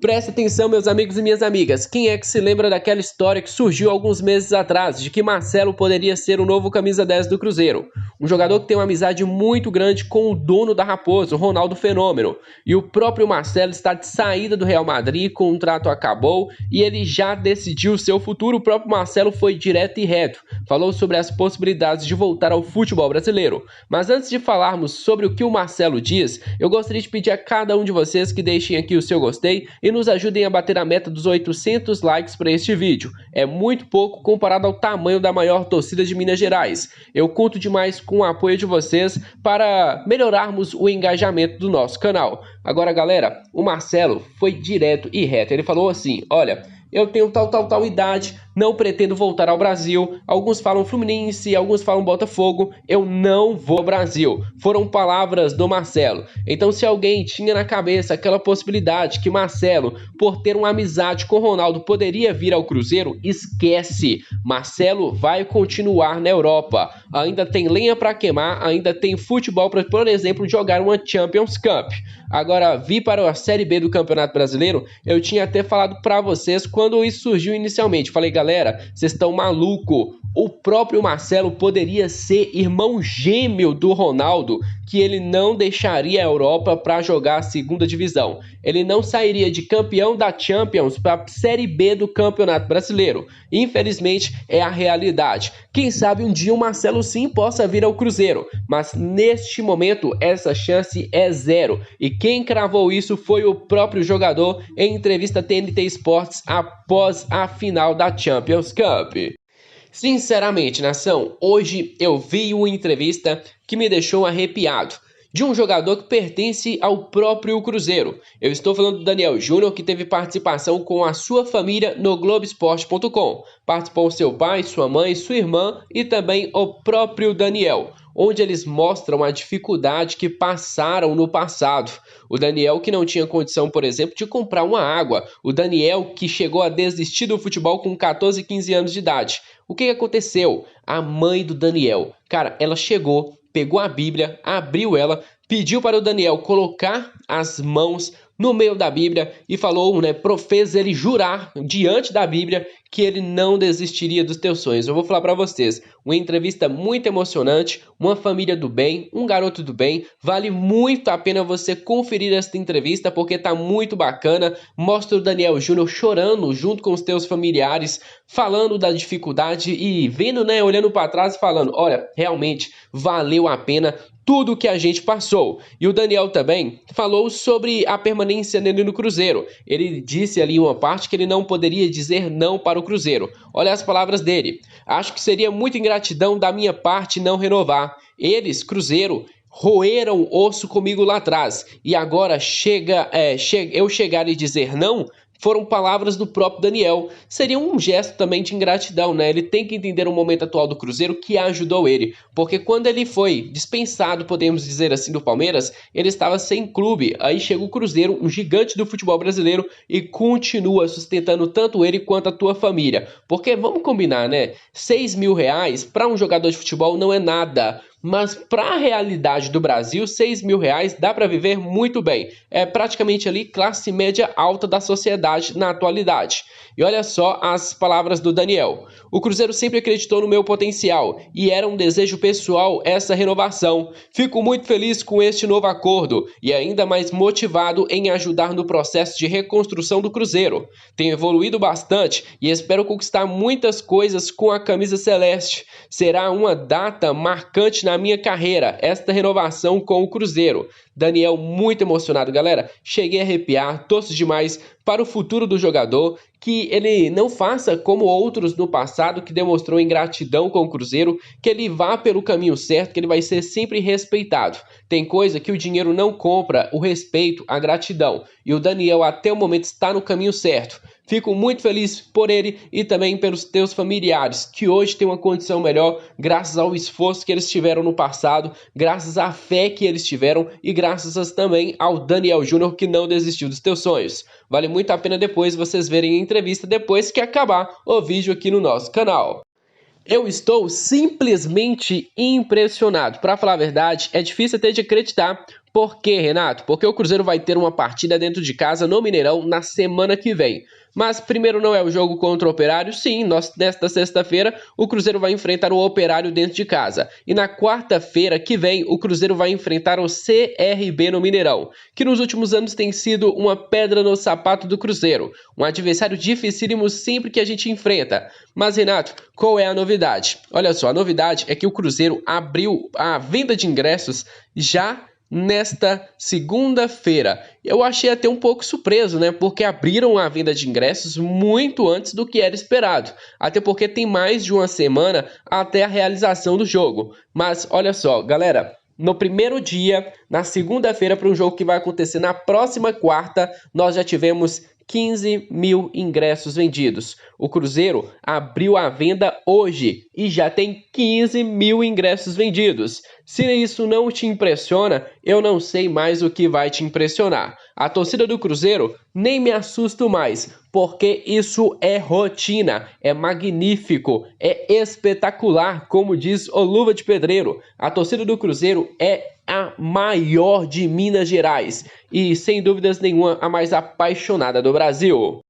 Presta atenção, meus amigos e minhas amigas. Quem é que se lembra daquela história que surgiu alguns meses atrás, de que Marcelo poderia ser o novo camisa 10 do Cruzeiro? Um jogador que tem uma amizade muito grande com o dono da Raposa, o Ronaldo Fenômeno. E o próprio Marcelo está de saída do Real Madrid, o contrato acabou e ele já decidiu o seu futuro. O próprio Marcelo foi direto e reto. Falou sobre as possibilidades de voltar ao futebol brasileiro. Mas antes de falarmos sobre o que o Marcelo diz, eu gostaria de pedir a cada um de vocês que deixem aqui o seu gostei e nos ajudem a bater a meta dos 800 likes para este vídeo. É muito pouco comparado ao tamanho da maior torcida de Minas Gerais. Eu conto demais com o apoio de vocês para melhorarmos o engajamento do nosso canal. Agora, galera, o Marcelo foi direto e reto. Ele falou assim: olha, eu tenho tal idade, não pretendo voltar ao Brasil. Alguns falam Fluminense, alguns falam Botafogo. Eu não vou ao Brasil. Foram palavras do Marcelo. Então, se alguém tinha na cabeça aquela possibilidade que Marcelo, por ter uma amizade com Ronaldo, poderia vir ao Cruzeiro, esquece. Marcelo vai continuar na Europa. Ainda tem lenha para queimar, ainda tem futebol para, por exemplo, jogar uma Champions Cup. Agora, vir para a Série B do Campeonato Brasileiro, eu tinha até falado para vocês quando isso surgiu inicialmente. Falei, galera, vocês estão malucos. O próprio Marcelo poderia ser irmão gêmeo do Ronaldo, que ele não deixaria a Europa para jogar a segunda divisão. Ele não sairia de campeão da Champions para a Série B do Campeonato Brasileiro. Infelizmente, é a realidade. Quem sabe um dia o Marcelo sim possa vir ao Cruzeiro, mas neste momento essa chance é zero. E quem cravou isso foi o próprio jogador em entrevista à TNT Sports após a final da Champions Cup. Sinceramente, nação, hoje eu vi uma entrevista que me deixou arrepiado, de um jogador que pertence ao próprio Cruzeiro. Eu estou falando do Daniel Júnior, que teve participação com a sua família no Globoesporte.com. Participou seu pai, sua mãe, sua irmã e também o próprio Daniel, onde eles mostram a dificuldade que passaram no passado. O Daniel que não tinha condição, por exemplo, de comprar uma água. O Daniel que chegou a desistir do futebol com 14, 15 anos de idade. O que aconteceu? A mãe do Daniel, cara, ela chegou, pegou a Bíblia, abriu ela, pediu para o Daniel colocar as mãos no meio da Bíblia e falou, fez ele jurar diante da Bíblia que ele não desistiria dos teus sonhos. Eu vou falar para vocês, uma entrevista muito emocionante, uma família do bem, um garoto do bem. Vale muito a pena você conferir esta entrevista porque tá muito bacana. Mostra o Daniel Júnior chorando junto com os teus familiares, falando da dificuldade e vendo, olhando para trás e falando, olha, realmente valeu a pena tudo que a gente passou. E o Daniel também falou sobre a permanência dele no Cruzeiro. Ele disse ali uma parte que ele não poderia dizer não para o Cruzeiro. Olha as palavras dele. Acho que seria muita ingratidão da minha parte não renovar. Eles, Cruzeiro, roeram o osso comigo lá atrás. E agora eu chegar e dizer não? Foram palavras do próprio Daniel. Seria um gesto também de ingratidão, Ele tem que entender o momento atual do Cruzeiro que ajudou ele. Porque quando ele foi dispensado, podemos dizer assim, do Palmeiras, ele estava sem clube. Aí chega o Cruzeiro, um gigante do futebol brasileiro, e continua sustentando tanto ele quanto a tua família. Porque vamos combinar, R$ 6.000 para um jogador de futebol não é nada. Mas para a realidade do Brasil, R$ 6.000 dá para viver muito bem. É praticamente ali classe média alta da sociedade na atualidade. E olha só as palavras do Daniel. O Cruzeiro sempre acreditou no meu potencial e era um desejo pessoal essa renovação. Fico muito feliz com este novo acordo e ainda mais motivado em ajudar no processo de reconstrução do Cruzeiro. Tenho evoluído bastante e espero conquistar muitas coisas com a camisa celeste. Será uma data marcante na minha carreira, esta renovação com o Cruzeiro. Daniel muito emocionado, galera. Cheguei a arrepiar, torço demais para o futuro do jogador, que ele não faça como outros no passado que demonstrou ingratidão com o Cruzeiro, que ele vá pelo caminho certo, que ele vai ser sempre respeitado. Tem coisa que o dinheiro não compra, o respeito, a gratidão. E o Daniel até o momento está no caminho certo. Fico muito feliz por ele e também pelos teus familiares, que hoje têm uma condição melhor graças ao esforço que eles tiveram no passado, graças à fé que eles tiveram e graças também ao Daniel Júnior, que não desistiu dos teus sonhos. Vale muito a pena depois vocês verem a entrevista depois que acabar o vídeo aqui no nosso canal. Eu estou simplesmente impressionado. Para falar a verdade, é difícil até de acreditar, Por quê, Renato? Porque o Cruzeiro vai ter uma partida dentro de casa no Mineirão na semana que vem. Mas primeiro não é o jogo contra o Operário? Sim, nesta sexta-feira o Cruzeiro vai enfrentar o Operário dentro de casa. E na quarta-feira que vem o Cruzeiro vai enfrentar o CRB no Mineirão, que nos últimos anos tem sido uma pedra no sapato do Cruzeiro. Um adversário dificílimo sempre que a gente enfrenta. Mas, Renato, qual é a novidade? Olha só, a novidade é que o Cruzeiro abriu a venda de ingressos já nesta segunda-feira. Eu achei até um pouco surpreso, né? Porque abriram a venda de ingressos muito antes do que era esperado. Até porque tem mais de uma semana até a realização do jogo. Mas olha só, galera, no primeiro dia, na segunda-feira, para um jogo que vai acontecer na próxima quarta, nós já tivemos 15 mil ingressos vendidos. O Cruzeiro abriu a venda hoje e já tem 15 mil ingressos vendidos. Se isso não te impressiona, eu não sei mais o que vai te impressionar. A torcida do Cruzeiro nem me assusto mais, porque isso é rotina, é magnífico, é espetacular, como diz o Luva de Pedreiro. A torcida do Cruzeiro é a maior de Minas Gerais e, sem dúvidas nenhuma, a mais apaixonada do Brasil.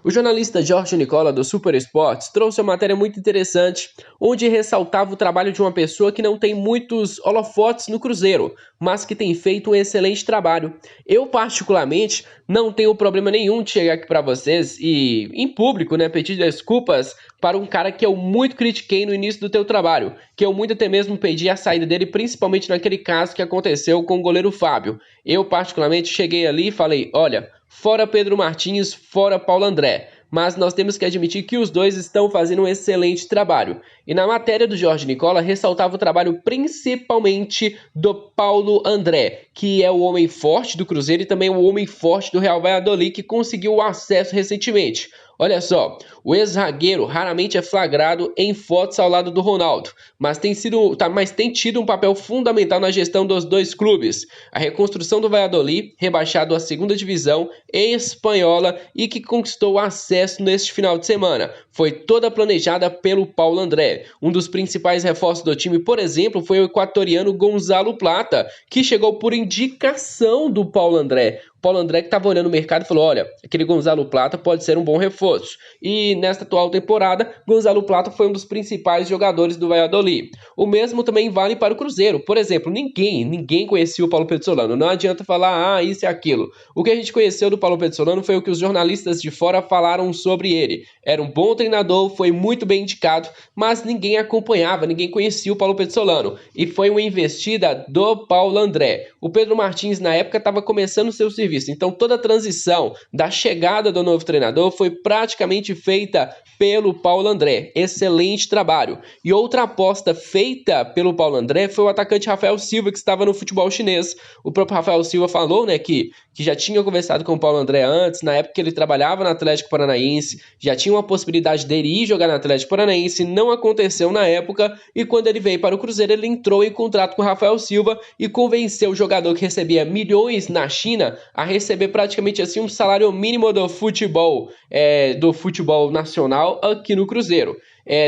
O jornalista Jorge Nicola do Super Esportes trouxe uma matéria muito interessante, onde ressaltava o trabalho de uma pessoa que não tem muitos holofotes no Cruzeiro, mas que tem feito um excelente trabalho. Eu, particularmente, não tenho problema nenhum de chegar aqui para vocês e, em público, né, pedir desculpas para um cara que eu muito critiquei no início do teu trabalho, que eu muito até mesmo pedi a saída dele, principalmente naquele caso que aconteceu com o goleiro Fábio. Eu, particularmente, cheguei ali e falei, olha, fora Pedro Martins, fora Paulo André. Mas nós temos que admitir que os dois estão fazendo um excelente trabalho. E na matéria do Jorge Nicola ressaltava o trabalho principalmente do Paulo André, que é o homem forte do Cruzeiro e também o homem forte do Real Valladolid, que conseguiu o acesso recentemente. Olha só, o ex-zagueiro raramente é flagrado em fotos ao lado do Ronaldo, mas tem tido um papel fundamental na gestão dos dois clubes. A reconstrução do Valladolid, rebaixado à segunda divisão espanhola e que conquistou acesso neste final de semana, foi toda planejada pelo Paulo André. Um dos principais reforços do time, por exemplo, foi o equatoriano Gonzalo Plata, que chegou por indicação do Paulo André. Paulo André que estava olhando o mercado e falou, olha, aquele Gonzalo Plata pode ser um bom reforço. E nesta atual temporada, Gonzalo Plata foi um dos principais jogadores do Valladolid. O mesmo também vale para o Cruzeiro. Por exemplo, ninguém conhecia o Paulo Pezzolano. Não adianta falar, isso e aquilo. O que a gente conheceu do Paulo Pezzolano foi o que os jornalistas de fora falaram sobre ele. Era um bom treinador, foi muito bem indicado, mas ninguém acompanhava, ninguém conhecia o Paulo Pezzolano. E foi uma investida do Paulo André. O Pedro Martins, na época, estava começando seu serviço. Então toda a transição da chegada do novo treinador foi praticamente feita pelo Paulo André. Excelente trabalho. E outra aposta feita pelo Paulo André foi o atacante Rafael Silva, que estava no futebol chinês. O próprio Rafael Silva falou, né, que já tinha conversado com o Paulo André antes, na época que ele trabalhava no Atlético Paranaense, já tinha uma possibilidade dele ir jogar no Atlético Paranaense, não aconteceu na época, e quando ele veio para o Cruzeiro, ele entrou em contrato com o Rafael Silva e convenceu o jogador que recebia milhões na China a receber praticamente assim um salário mínimo do futebol nacional aqui no Cruzeiro.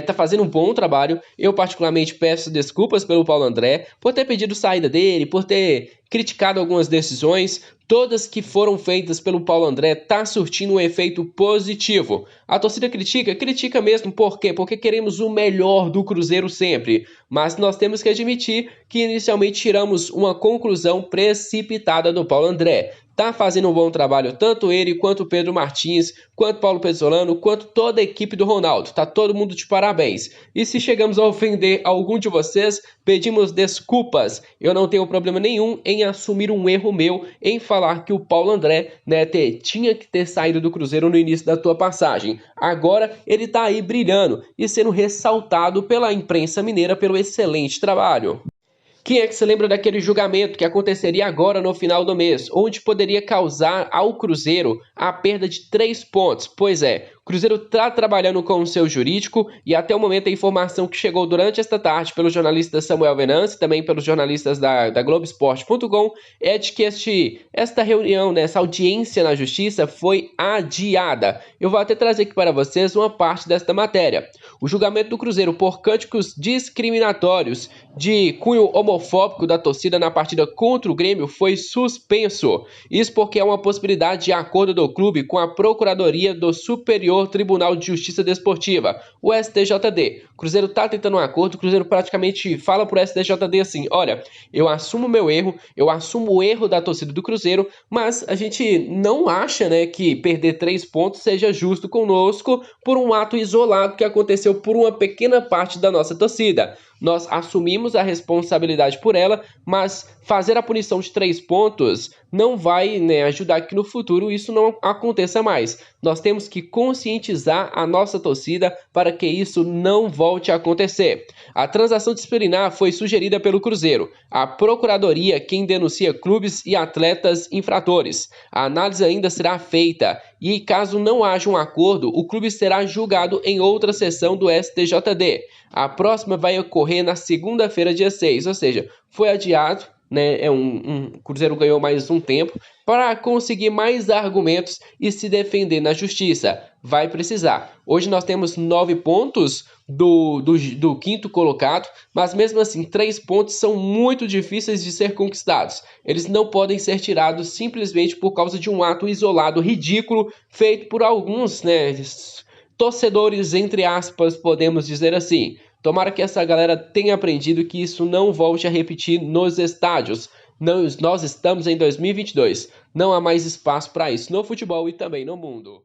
Tá fazendo um bom trabalho. Eu particularmente peço desculpas pelo Paulo André por ter pedido saída dele, por ter criticado algumas decisões. Todas que foram feitas pelo Paulo André tá surtindo um efeito positivo. A torcida critica mesmo. Por quê? Porque queremos o melhor do Cruzeiro sempre. Mas nós temos que admitir que inicialmente tiramos uma conclusão precipitada do Paulo André. Tá fazendo um bom trabalho, tanto ele, quanto o Pedro Martins, quanto Paulo Pezzolano, quanto toda a equipe do Ronaldo. Tá todo mundo de parabéns. E se chegamos a ofender algum de vocês, pedimos desculpas. Eu não tenho problema nenhum em assumir um erro meu, em falar que o Paulo André, né, tinha que ter saído do Cruzeiro no início da tua passagem. Agora ele tá aí brilhando e sendo ressaltado pela imprensa mineira pelo excelente trabalho. Quem é que se lembra daquele julgamento que aconteceria agora no final do mês, onde poderia causar ao Cruzeiro a perda de 3 pontos? Pois é, o Cruzeiro está trabalhando com o seu jurídico e até o momento a informação que chegou durante esta tarde pelo jornalista Samuel Venâncio e também pelos jornalistas da Globoesporte.com é de que esta reunião, essa audiência na justiça foi adiada. Eu vou até trazer aqui para vocês uma parte desta matéria. O julgamento do Cruzeiro por cânticos discriminatórios de cunho homofóbico da torcida na partida contra o Grêmio foi suspenso. Isso porque é uma possibilidade de acordo do clube com a Procuradoria do Superior Tribunal de Justiça Desportiva, o STJD. O Cruzeiro está tentando um acordo, o Cruzeiro praticamente fala pro STJD assim: olha, eu assumo meu erro, eu assumo o erro da torcida do Cruzeiro, mas a gente não acha, né, que perder 3 pontos seja justo conosco por um ato isolado que aconteceu por uma pequena parte da nossa torcida. Nós assumimos a responsabilidade por ela, mas fazer a punição de 3 pontos não vai, né, ajudar que no futuro isso não aconteça mais. Nós temos que conscientizar a nossa torcida para que isso não volte a acontecer. A transação disciplinar foi sugerida pelo Cruzeiro. A Procuradoria quem denuncia clubes e atletas infratores. A análise ainda será feita e, caso não haja um acordo, o clube será julgado em outra sessão do STJD. A próxima vai ocorrer na segunda-feira, dia 6, ou seja, foi adiado, né? O Cruzeiro ganhou mais um tempo para conseguir mais argumentos e se defender na justiça. Vai precisar. Hoje nós temos 9 pontos do quinto colocado, mas mesmo assim 3 pontos são muito difíceis de ser conquistados. Eles não podem ser tirados simplesmente por causa de um ato isolado ridículo feito por alguns, né, torcedores, entre aspas, podemos dizer assim. Tomara que essa galera tenha aprendido que isso não volte a repetir nos estádios. Nós estamos em 2022. Não há mais espaço para isso no futebol e também no mundo.